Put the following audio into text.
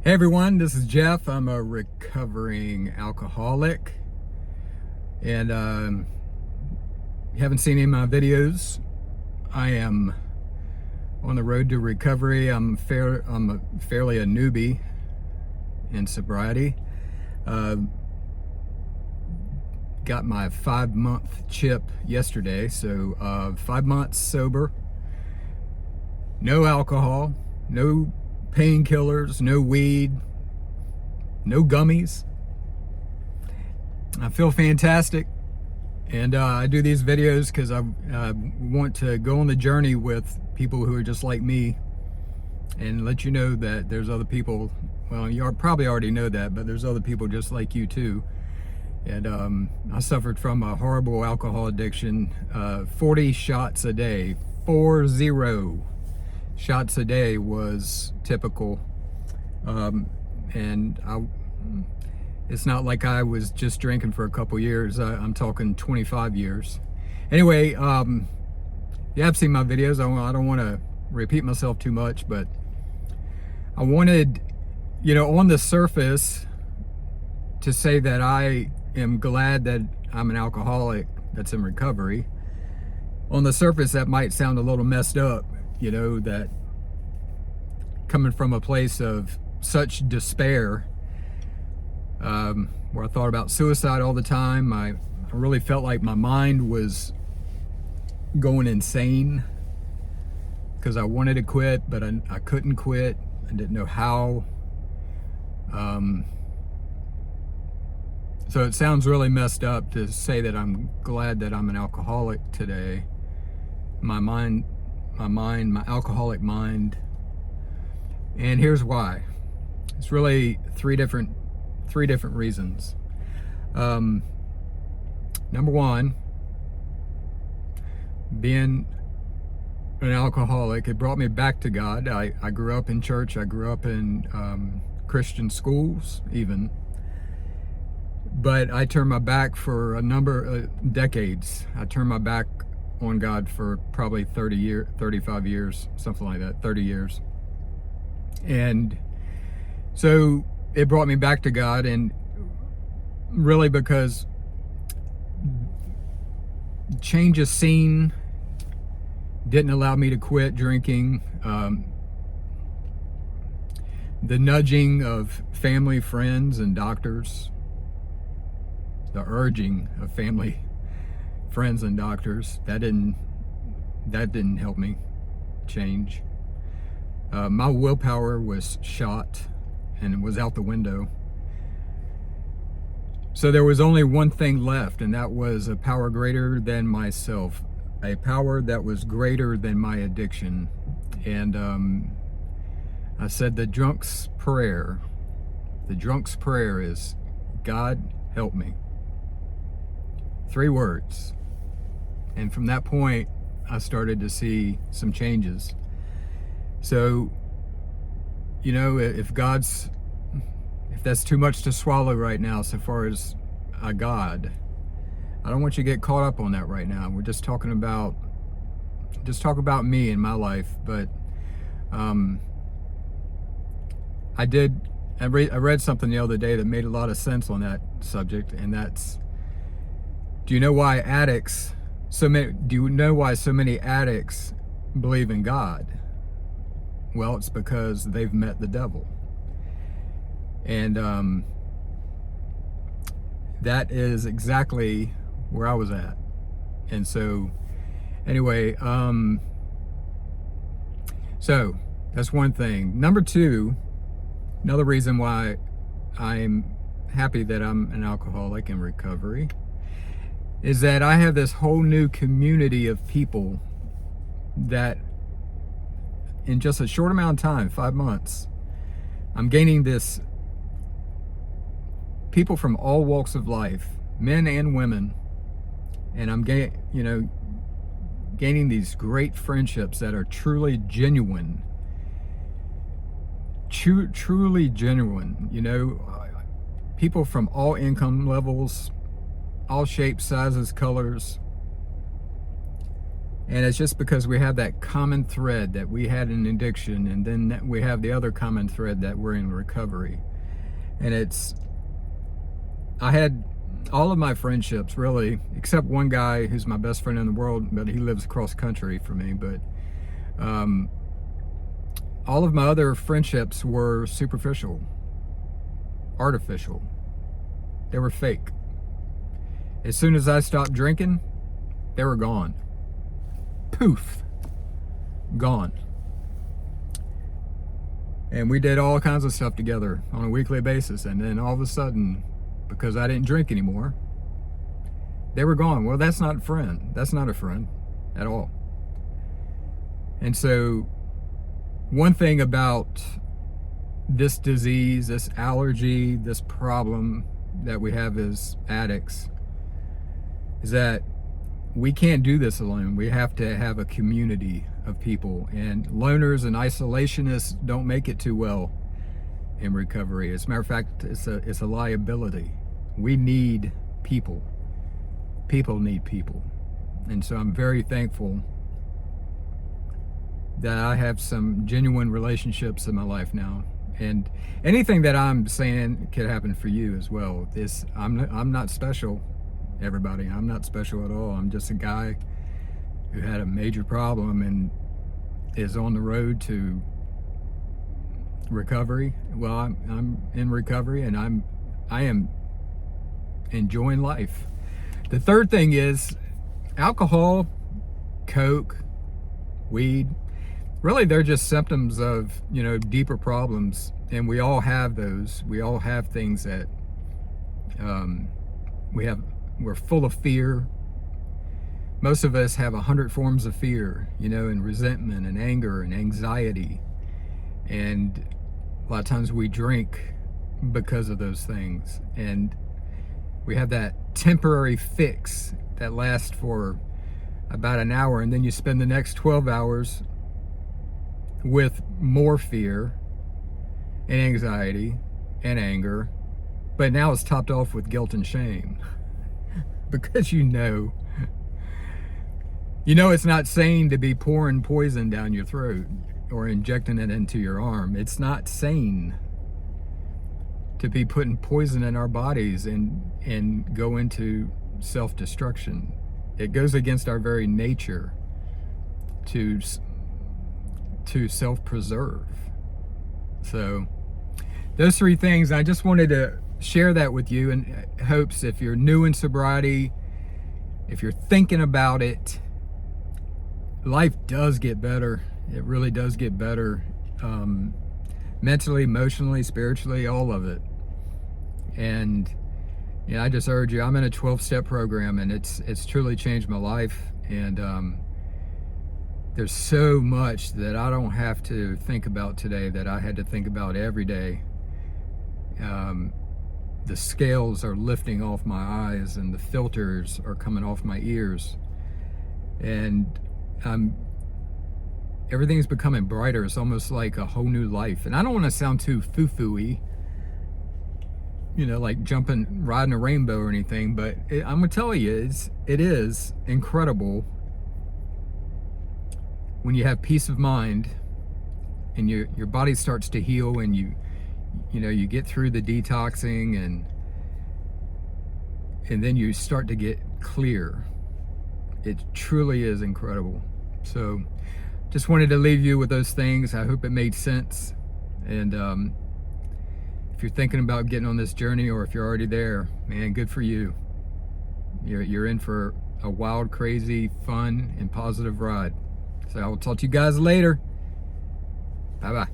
Hey everyone, this is Jeff. I'm a recovering alcoholic, and you haven't seen any of my videos. I am on the road to recovery. I'm fairly a newbie in sobriety. Got my 5-month chip yesterday, so 5 months sober, no alcohol, no painkillers, no weed, no gummies. I feel fantastic, and I do these videos because I want to go on the journey with people who are just like me and let you know that there's other people. Well, you probably already know that, but there's other people just like you too. And I suffered from a horrible alcohol addiction, 40 shots a day, 40 shots a day was typical. And it's not like I was just drinking for a couple years. I'm talking 25 years. Anyway, you have seen my videos. I don't want to repeat myself too much, but I wanted, on the surface, to say that I am glad that I'm an alcoholic that's in recovery. On the surface, that might sound a little messed up, that coming from a place of such despair, where I thought about suicide all the time. I really felt like my mind was going insane because I wanted to quit, but I couldn't quit. I didn't know how. So it sounds really messed up to say that I'm glad that I'm an alcoholic today. My alcoholic mind. And here's why. It's really three different reasons. Number one, being an alcoholic, it brought me back to God. I grew up in church. I grew up in Christian schools even. But I turned my back for a number of decades. I turned my back on God for probably 35 years, something like that, 30 years. And so it brought me back to God, and really because change of scene didn't allow me to quit drinking. The nudging of family, friends, and doctors, the urging of family, friends, and doctors, that didn't help me change. My willpower was shot and was out the window. So there was only one thing left, and that was a power greater than myself, a power that was greater than my addiction. And I said the drunk's prayer. The drunk's prayer is, God, help me. 3 words. And from that point, I started to see some changes. So, if that's too much to swallow right now, so far as a God, I don't want you to get caught up on that right now. We're just talk about me and my life. But I read something the other day that made a lot of sense on that subject, and that's, do you know why so many addicts believe in God? Well, it's because they've met the devil. And that is exactly where I was at. And so, anyway, so that's one thing. Number two, another reason why I'm happy that I'm an alcoholic in recovery, is that I have this whole new community of people that in just a short amount of time, 5 months, I'm gaining this people from all walks of life, men and women, and I'm gaining these great friendships that are truly genuine. Truly genuine, people from all income levels, all shapes, sizes, colors, And it's just because we have that common thread that we had an addiction, and then we have the other common thread that we're in recovery. And I had all of my friendships, really, except one guy who's my best friend in the world, but he lives across country from me. But all of my other friendships were superficial, artificial. They were fake. As soon as I stopped drinking, they were gone. Poof, gone. And we did all kinds of stuff together on a weekly basis. And then all of a sudden, because I didn't drink anymore, they were gone. Well, that's not a friend. That's not a friend at all. And so one thing about this disease, this allergy, this problem that we have as addicts is that we can't do this alone. We have to have a community of people, and loners and isolationists don't make it too well in recovery. As a matter of fact, it's a liability. We need people. People need people. And so I'm very thankful that I have some genuine relationships in my life now. And anything that I'm saying could happen for you as well. I'm not special, everybody. I'm not special at all. I'm just a guy who had a major problem and is on the road to recovery. Well, I'm in recovery, and I am enjoying life. The third thing is alcohol, coke, weed. Really, they're just symptoms of, deeper problems, and we all have those. We all have things that we're full of fear. Most of us have 100 forms of fear, and resentment and anger and anxiety. And a lot of times we drink because of those things. And we have that temporary fix that lasts for about an hour, and then you spend the next 12 hours with more fear and anxiety and anger, but now it's topped off with guilt and shame because it's not sane to be pouring poison down your throat or injecting it into your arm. It's not sane to be putting poison in our bodies and go into self-destruction. It goes against our very nature to self-preserve. So those three things, I just wanted to share that with you in hopes if you're new in sobriety, if you're thinking about it, life does get better. It really does get better. Mentally, emotionally, spiritually, all of it. And I just urge you, I'm in a 12-step program, and it's truly changed my life. And there's so much that I don't have to think about today that I had to think about every day. The scales are lifting off my eyes, and the filters are coming off my ears, and everything's becoming brighter. It's almost like a whole new life. And I don't want to sound too foo-foo-y, like riding a rainbow or anything, but I'm gonna tell you, it is incredible when you have peace of mind and your body starts to heal, and you get through the detoxing, and then you start to get clear. It truly is incredible. So just wanted to leave you with those things. I hope it made sense. And if you're thinking about getting on this journey, or if you're already there, man, good for you. You're in for a wild, crazy, fun, and positive ride. So I will talk to you guys later. Bye-bye.